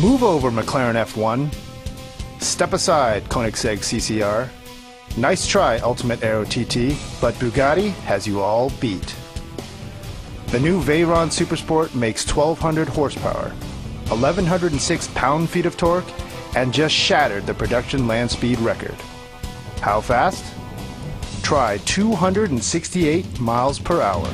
Move over, McLaren F1. Step aside, Koenigsegg CCR. Nice try, Ultimate Aero TT, but Bugatti has you all beat. The new Veyron Supersport makes 1,200 horsepower, 1,106 pound-feet of torque, and just shattered the production land speed record. How fast? Try 268 miles per hour.